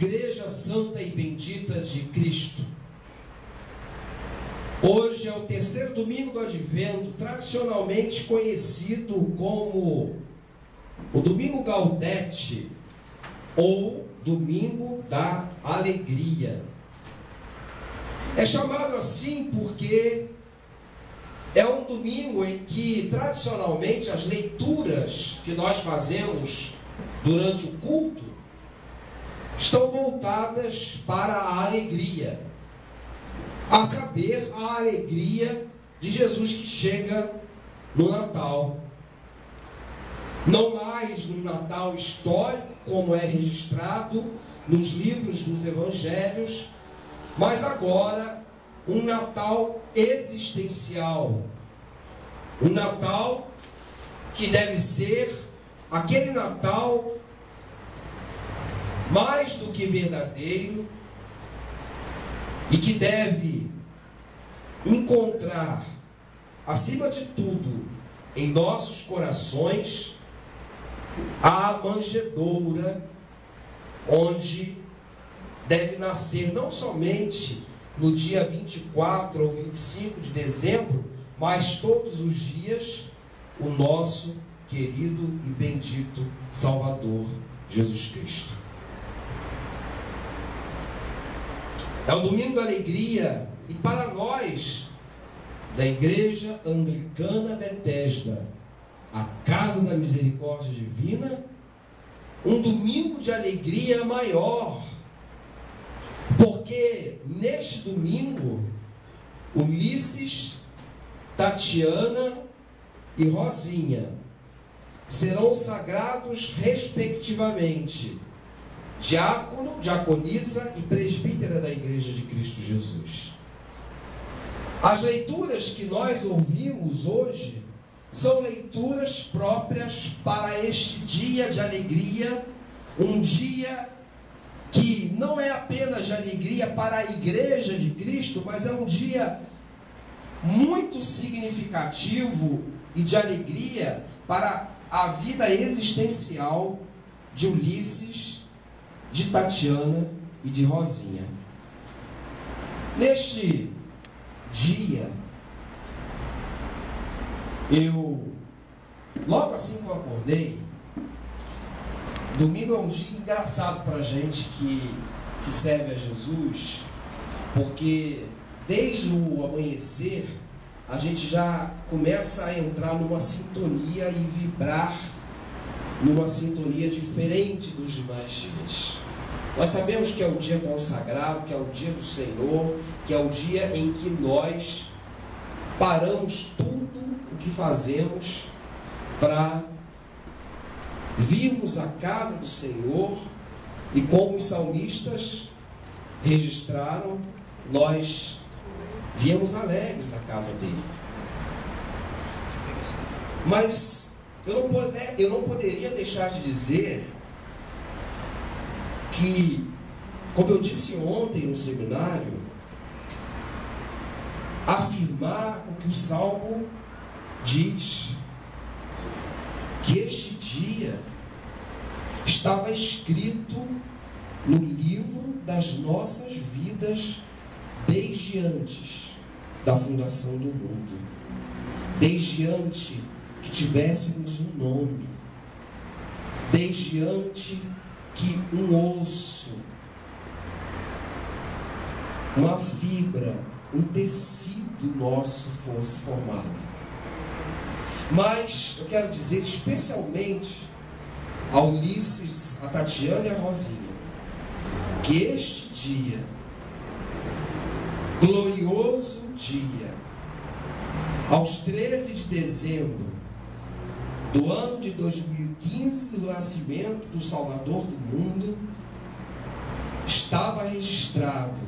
Igreja Santa e Bendita de Cristo. Hoje é o terceiro domingo do Advento, tradicionalmente conhecido como o Domingo Gaudete ou Domingo da Alegria. É chamado assim porque é um domingo em que, tradicionalmente, as leituras que nós fazemos durante o culto estão voltadas para a alegria, a saber, a alegria de Jesus que chega no Natal. Não mais no Natal histórico, como é registrado nos livros dos Evangelhos, mas agora um Natal existencial. Um Natal que deve ser aquele Natal mais do que verdadeiro e que deve encontrar, acima de tudo, em nossos corações, a manjedoura onde deve nascer não somente no dia 24 ou 25 de dezembro, mas todos os dias, o nosso querido e bendito Salvador Jesus Cristo. É o Domingo da Alegria, e para nós, da Igreja Anglicana Betesda, a Casa da Misericórdia Divina, um domingo de alegria maior, porque neste domingo, Ulisses, Tatiana e Rosinha serão sagrados respectivamente diácono, diaconisa e presbítera da Igreja de Cristo Jesus. As leituras que nós ouvimos hoje são leituras próprias para este dia de alegria, um dia que não é apenas de alegria para a Igreja de Cristo, mas é um dia muito significativo e de alegria para a vida existencial de Ulisses, de Tatiana e de Rosinha. Neste dia, logo assim que eu acordei, domingo é um dia engraçado para a gente que serve a Jesus, porque desde o amanhecer a gente já começa a entrar numa sintonia e vibrar numa sintonia diferente dos demais dias. Nós sabemos que é o dia consagrado, que é o dia do Senhor, que é o dia em que nós paramos tudo o que fazemos para virmos à casa do Senhor e, como os salmistas registraram, nós viemos alegres à casa dele. Mas eu não poderia deixar de dizer que, como eu disse ontem no seminário, afirmar o que o Salmo diz, que este dia estava escrito no livro das nossas vidas desde antes da fundação do mundo, desde antes que tivéssemos um nome, desde antes que um osso, uma fibra, um tecido nosso fosse formado. Mas eu quero dizer especialmente a Ulisses, a Tatiana e a Rosinha, que este dia, glorioso dia, aos 13 de dezembro do ano de 2015, do nascimento do Salvador do mundo, estava registrado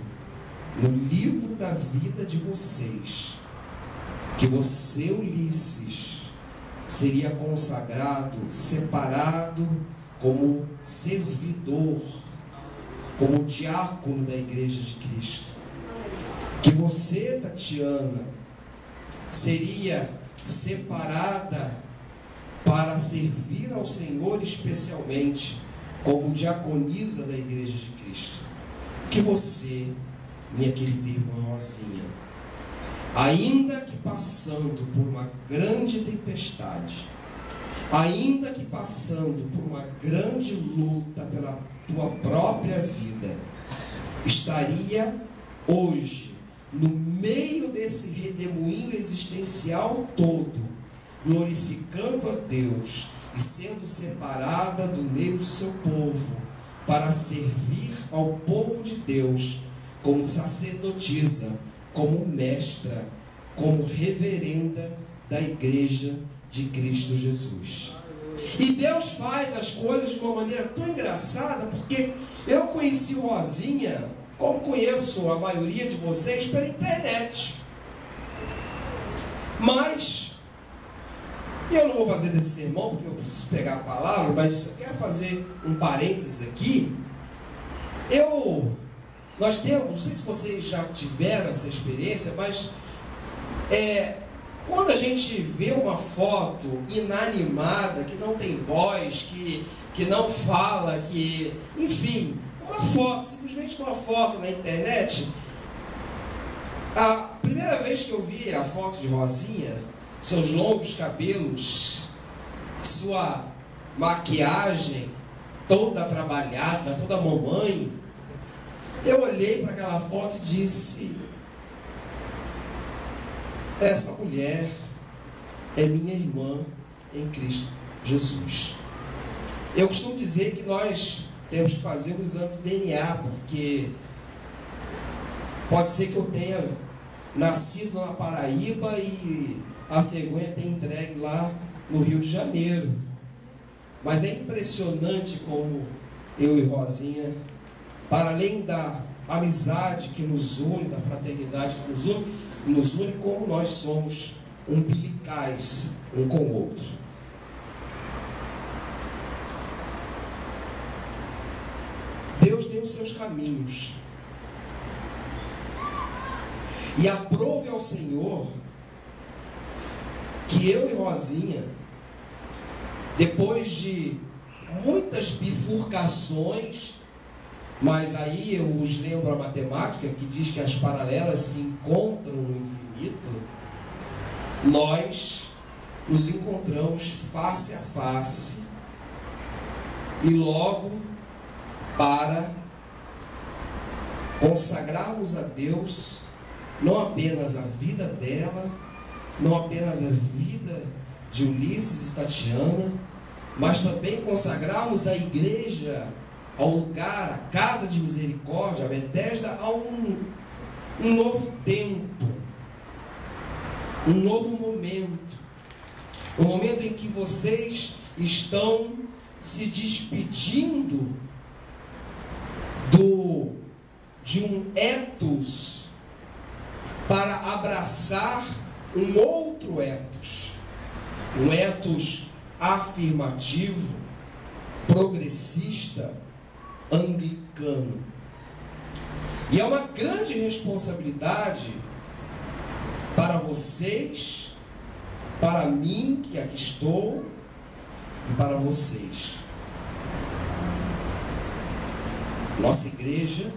no livro da vida de vocês, que você, Ulisses, seria consagrado, separado como servidor, como diácono da Igreja de Cristo. Que você, Tatiana, seria separada para servir ao Senhor especialmente como diaconisa da Igreja de Cristo, que você, minha querida irmã Rosinha, ainda que passando por uma grande tempestade, ainda que passando por uma grande luta pela tua própria vida, estaria hoje, no meio desse redemoinho existencial todo, glorificando a Deus e sendo separada do meio do seu povo, para servir ao povo de Deus como sacerdotisa, como mestra, como reverenda da Igreja de Cristo Jesus. E Deus faz as coisas de uma maneira tão engraçada, porque eu conheci Rosinha, como conheço a maioria de vocês, pela internet. Mas eu não vou fazer desse sermão, porque eu preciso pegar a palavra, mas eu quero fazer um parênteses aqui. Nós temos, não sei se vocês já tiveram essa experiência, mas quando a gente vê uma foto inanimada, que não tem voz, que não fala, enfim, uma foto, simplesmente uma foto na internet. A primeira vez que eu vi a foto de Rosinha, seus longos cabelos, sua maquiagem toda trabalhada, toda mamãe, eu olhei para aquela foto e disse: essa mulher é minha irmã em Cristo Jesus. Eu costumo dizer que nós temos que fazer um exame de DNA, porque pode ser que eu tenha nascido na Paraíba e a cegonha tenha entregue lá no Rio de Janeiro. Mas é impressionante como eu e Rosinha, para além da amizade que nos une, da fraternidade que nos une, como nós somos umbilicais um com o outro. Deus tem os seus caminhos. E aprove ao Senhor que eu e Rosinha, depois de muitas bifurcações, mas aí eu vos lembro a matemática que diz que as paralelas se encontram no infinito, nós nos encontramos face a face e logo para consagrarmos a Deus não apenas a vida dela, não apenas a vida de Ulisses e Tatiana, mas também consagrarmos a igreja, ao lugar, a casa de misericórdia, a Betesda, a um novo tempo, um novo momento, um momento em que vocês estão se despedindo de um ethos para abraçar um outro ethos, um ethos afirmativo, progressista, anglicano. E é uma grande responsabilidade para vocês, para mim, que aqui estou, e para vocês. Nossa igreja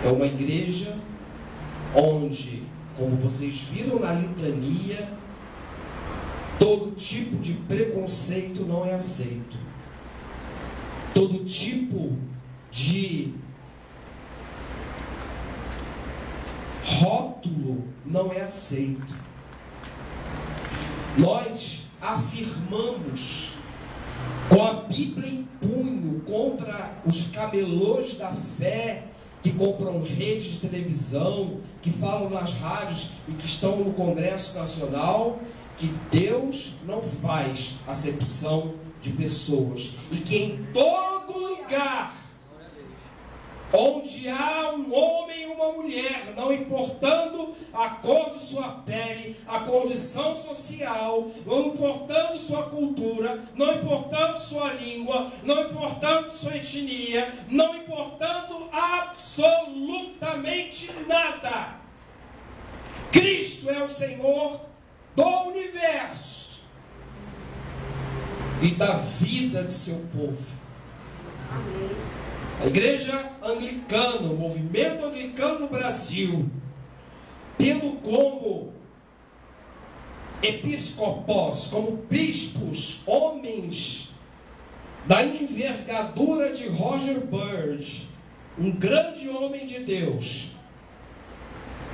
é uma igreja onde, como vocês viram na litania, todo tipo de preconceito não é aceito. Todo tipo de rótulo não é aceito. Nós afirmamos com a Bíblia em punho contra os camelôs da fé que compram redes de televisão, que falam nas rádios e que estão no Congresso Nacional, que Deus não faz acepção de pessoas e que em todo lugar onde há um homem e uma mulher, não importando a cor de sua pele, a condição social, não importando sua cultura, não importando sua língua, não importando sua etnia, não importando absolutamente nada, Cristo é o Senhor do universo e da vida de seu povo. A igreja anglicana, o movimento anglicano no Brasil, tendo como episcopos, como bispos, homens da envergadura de Roger Bird, um grande homem de Deus,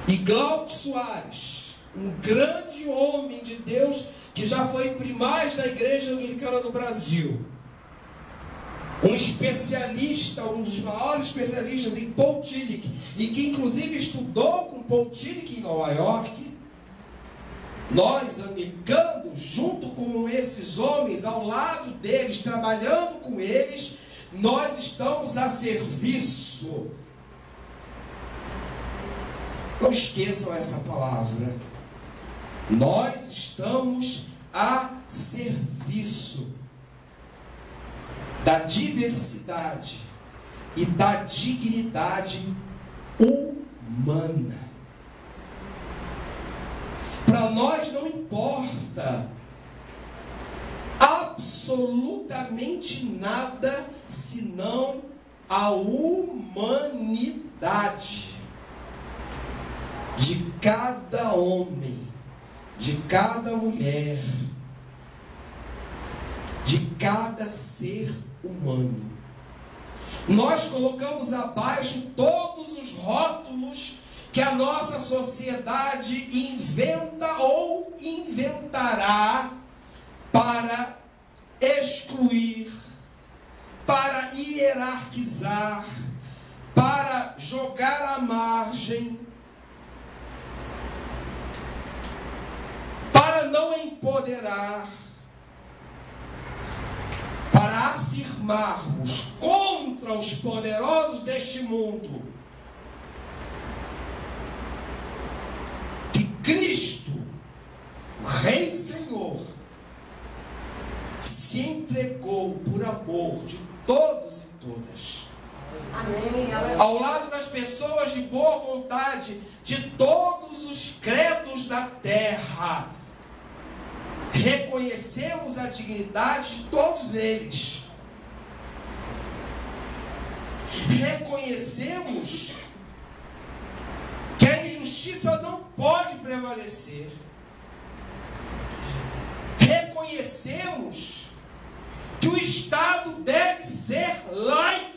e Glauco Soares, um grande homem de Deus, que já foi primaz da igreja anglicana do Brasil, um especialista, um dos maiores especialistas em Paul Tillich, e que inclusive estudou com Paul Tillich em Nova York. Nós, anglicanos, junto com esses homens, ao lado deles, trabalhando com eles, nós estamos a serviço. Não esqueçam essa palavra. Nós estamos a serviço da diversidade e da dignidade humana. Para nós não importa absolutamente nada senão a humanidade de cada homem, de cada mulher, de cada ser humano. Nós colocamos abaixo todos os rótulos que a nossa sociedade inventa ou inventará para excluir, para hierarquizar, para jogar à margem, para não empoderar, para afirmarmos contra os poderosos deste mundo que Cristo, o Rei e Senhor, se entregou por amor de todos e todas. Amém. Ao lado das pessoas de boa vontade, de todos os credos da terra, reconhecemos a dignidade de todos eles. Reconhecemos que a injustiça não pode prevalecer. Reconhecemos que o Estado deve ser laico.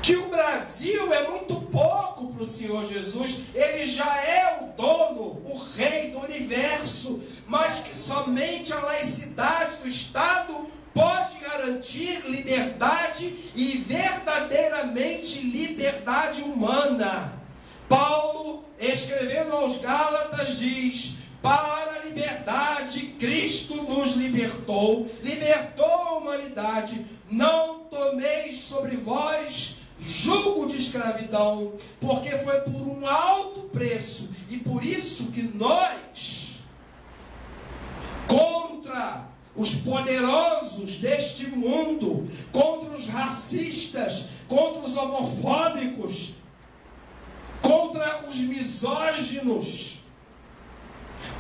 Que o Brasil é muito pouco para o Senhor Jesus. Ele já é o dono, o rei do universo, mas que somente a laicidade do Estado pode garantir liberdade e verdadeiramente liberdade humana. Paulo, escrevendo aos Gálatas, diz: para a liberdade Cristo nos libertou, libertou a humanidade. Não tomeis sobre vós jugo de escravidão, porque foi por um alto preço, e por isso que nós, contra os poderosos deste mundo, contra os racistas, contra os homofóbicos, contra os misóginos,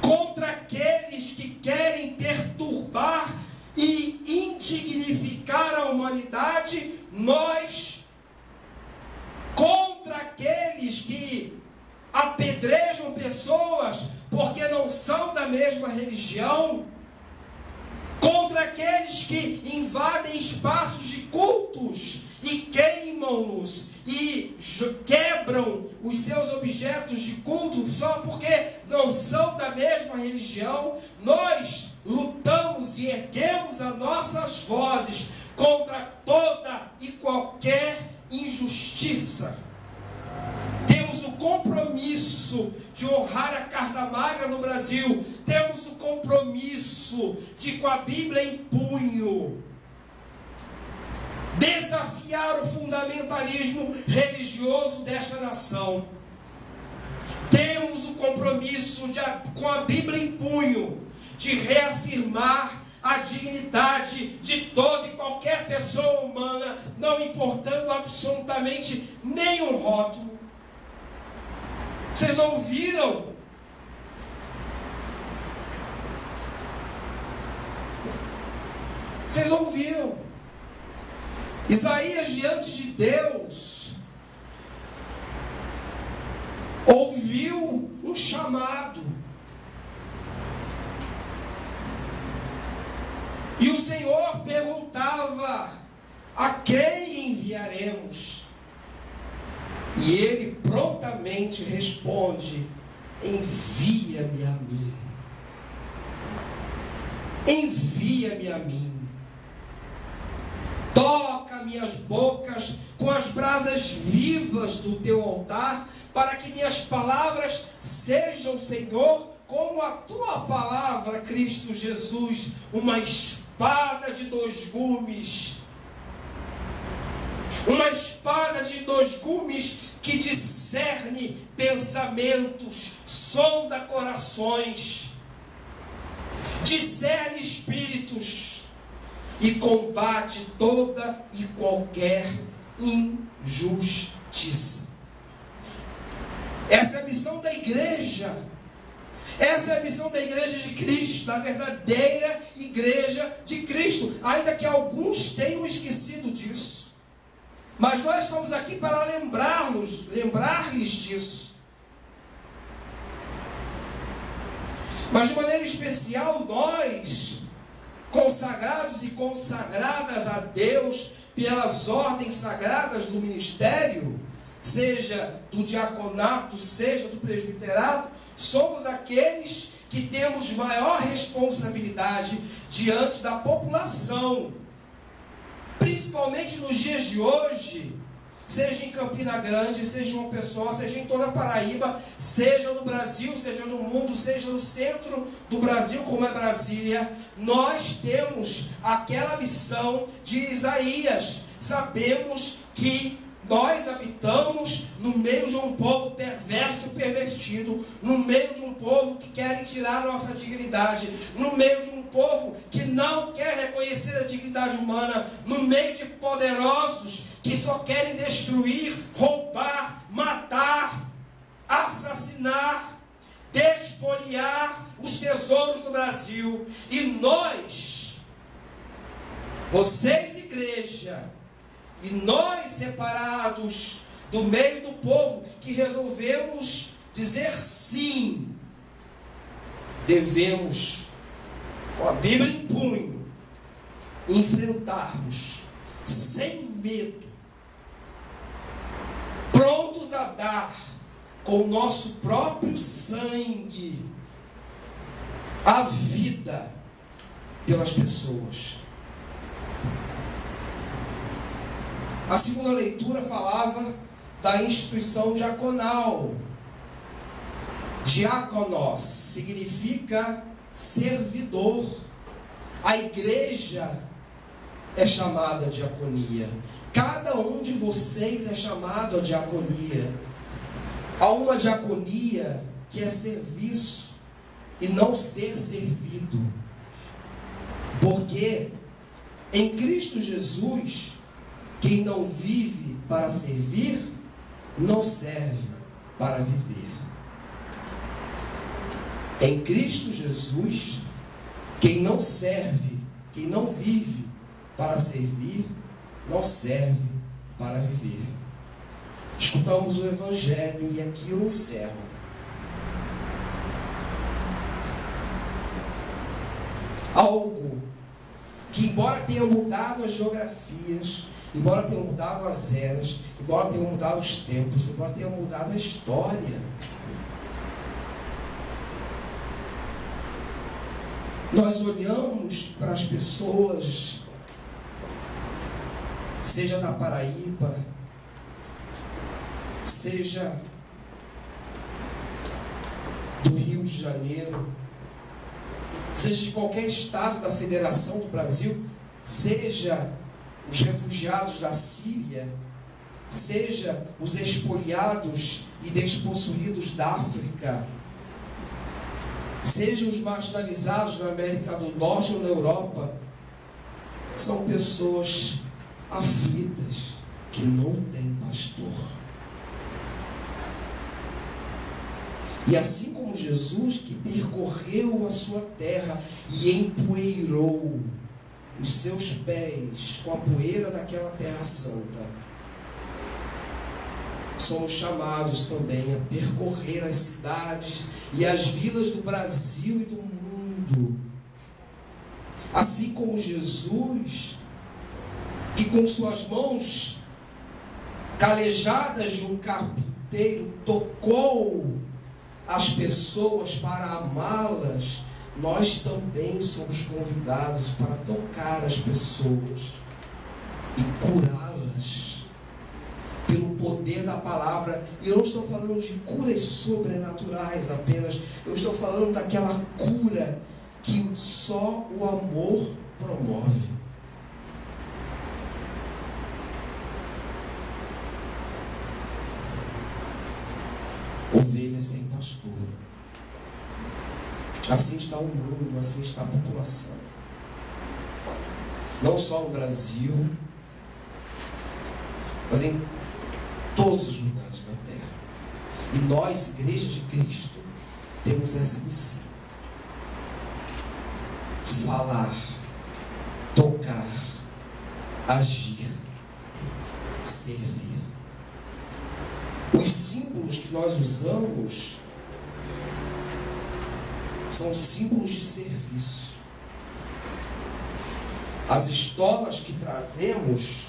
contra aqueles que querem perturbar e indignificar a humanidade, nós, contra aqueles que apedrejam pessoas porque não são da mesma religião, contra aqueles que invadem espaços de cultos e queimam-nos e quebram os seus objetos de culto só porque não são da mesma religião, nós lutamos e erguemos as nossas vozes contra toda e qualquer injustiça. Temos o compromisso de honrar a Carta Magna no Brasil. Temos o compromisso de, com a Bíblia em punho, desafiar o fundamentalismo religioso desta nação. Temos o compromisso de, com a Bíblia em punho, de reafirmar a dignidade de toda e qualquer pessoa humana, não importando absolutamente nenhum rótulo. Vocês ouviram? Vocês ouviram? Isaías, diante de Deus, ouviu um chamado. E o Senhor perguntava: a quem enviaremos? E ele prontamente responde: envia-me a mim. Envia-me a mim. Toca minhas bocas com as brasas vivas do teu altar, para que minhas palavras sejam, Senhor, como a tua palavra, Cristo Jesus, uma espada de dois gumes. Uma espada de dois gumes que discerne pensamentos, sonda corações, discerne espíritos e combate toda e qualquer injustiça. Essa é a missão da igreja. Essa é a missão da igreja de Cristo, da verdadeira igreja de Cristo. Ainda que alguns tenham esquecido disso. Mas nós estamos aqui para lembrar-lhes disso. Mas de maneira especial, nós, consagrados e consagradas a Deus pelas ordens sagradas do ministério, seja do diaconato, seja do presbiterato, somos aqueles que temos maior responsabilidade diante da população, principalmente nos dias de hoje, seja em Campina Grande, seja em João Pessoa, seja em toda a Paraíba, seja no Brasil, seja no mundo, seja no centro do Brasil, como é Brasília. Nós temos aquela missão de Isaías. Sabemos que nós habitamos no meio de um povo perverso e pervertido, no meio de um povo que quer tirar a nossa dignidade, no meio de um povo que não quer reconhecer a dignidade humana, no meio de poderosos que só querem destruir, roubar, matar, assassinar, despoliar os tesouros do Brasil. E nós, vocês igreja, e nós separados do meio do povo, que resolvemos dizer sim, devemos, com a Bíblia em punho, enfrentarmos sem medo, prontos a dar com o nosso próprio sangue a vida pelas pessoas. A segunda leitura falava da instituição diaconal. Diáconos significa servidor. A igreja é chamada diaconia. Cada um de vocês é chamado a diaconia. Há uma diaconia que é serviço e não ser servido. Porque em Cristo Jesus, quem não vive para servir, não serve para viver. Em Cristo Jesus, quem não serve, quem não vive para servir, não serve para viver. Escutamos o Evangelho e aqui eu encerro. Algo que, embora tenha mudado as geografias, embora tenha mudado as eras, embora tenha mudado os tempos, embora tenha mudado a história, nós olhamos para as pessoas, seja da Paraíba, seja do Rio de Janeiro, seja de qualquer estado da Federação do Brasil, seja os refugiados da Síria, seja os expoliados e despossuídos da África, sejam os marginalizados na América do Norte ou na Europa, são pessoas aflitas que não têm pastor. E assim como Jesus, que percorreu a sua terra e empoeirou os seus pés com a poeira daquela terra santa, somos chamados também a percorrer as cidades e as vilas do Brasil e do mundo. Assim como Jesus, que com suas mãos calejadas de um carpinteiro tocou as pessoas para amá-las, nós também somos convidados para tocar as pessoas e curá-las pelo poder da palavra. E eu não estou falando de curas sobrenaturais apenas, eu estou falando daquela cura que só o amor promove. Ovelhas sem pastor. Assim está o mundo, assim está a população. Não só no Brasil, mas em todos os lugares da terra. E nós, Igreja de Cristo, temos essa missão: falar, tocar, agir, servir. Os símbolos que nós usamos são símbolos de serviço. As estolas que trazemos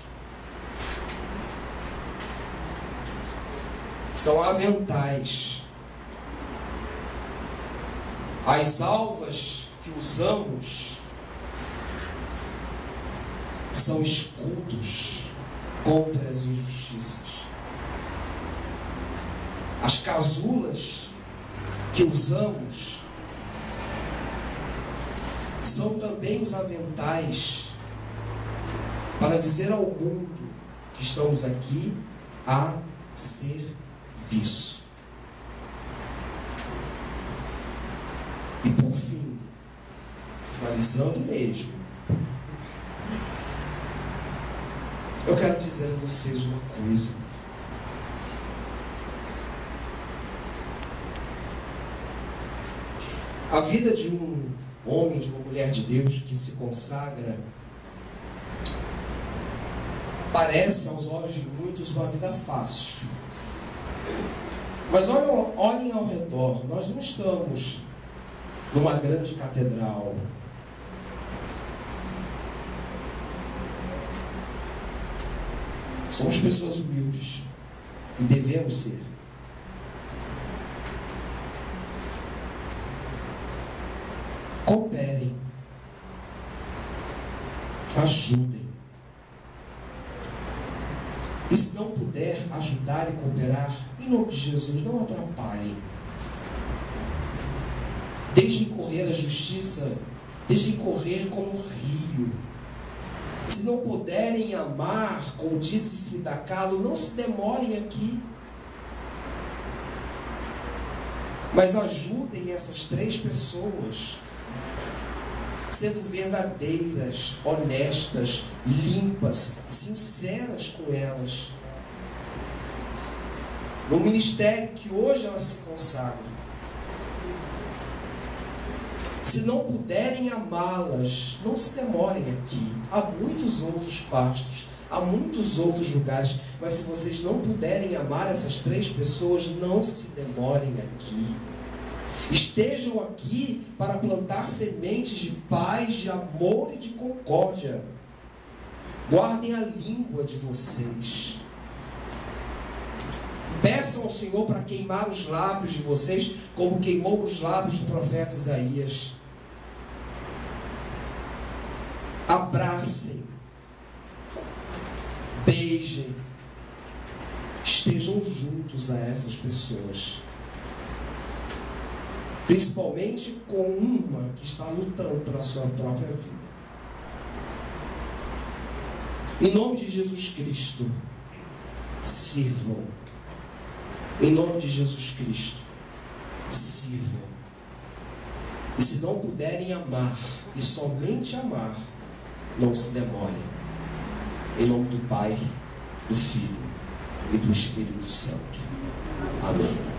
são aventais. As alvas que usamos são escudos contra as injustiças. As casulas que usamos são também os aventais para dizer ao mundo que estamos aqui a serviço. E por fim, finalizando mesmo, eu quero dizer a vocês uma coisa. A vida de um homem, de uma mulher de Deus que se consagra, parece aos olhos de muitos uma vida fácil. Mas olhem ao redor, nós não estamos numa grande catedral. Somos pessoas humildes e devemos ser. Cooperem, ajudem. E se não puder ajudar e cooperar, em nome de Jesus, não atrapalhem. Deixem correr a justiça, deixem correr como um rio. Se não puderem amar, como disse Frida Kahlo, não se demorem aqui. Mas ajudem essas 3 pessoas, sendo verdadeiras, honestas, limpas, sinceras com elas. No ministério que hoje elas se consagram. Se não puderem amá-las, não se demorem aqui. Há muitos outros pastos, há muitos outros lugares, mas se vocês não puderem amar essas 3 pessoas, não se demorem aqui. Estejam aqui para plantar sementes de paz, de amor e de concórdia. Guardem a língua de vocês. Peçam ao Senhor para queimar os lábios de vocês, como queimou os lábios do profeta Isaías. Abracem, beijem, estejam juntos a essas pessoas. Principalmente com uma que está lutando pela sua própria vida. Em nome de Jesus Cristo, sirvam. Em nome de Jesus Cristo, sirvam. E se não puderem amar, e somente amar, não se demorem. Em nome do Pai, do Filho e do Espírito Santo. Amém.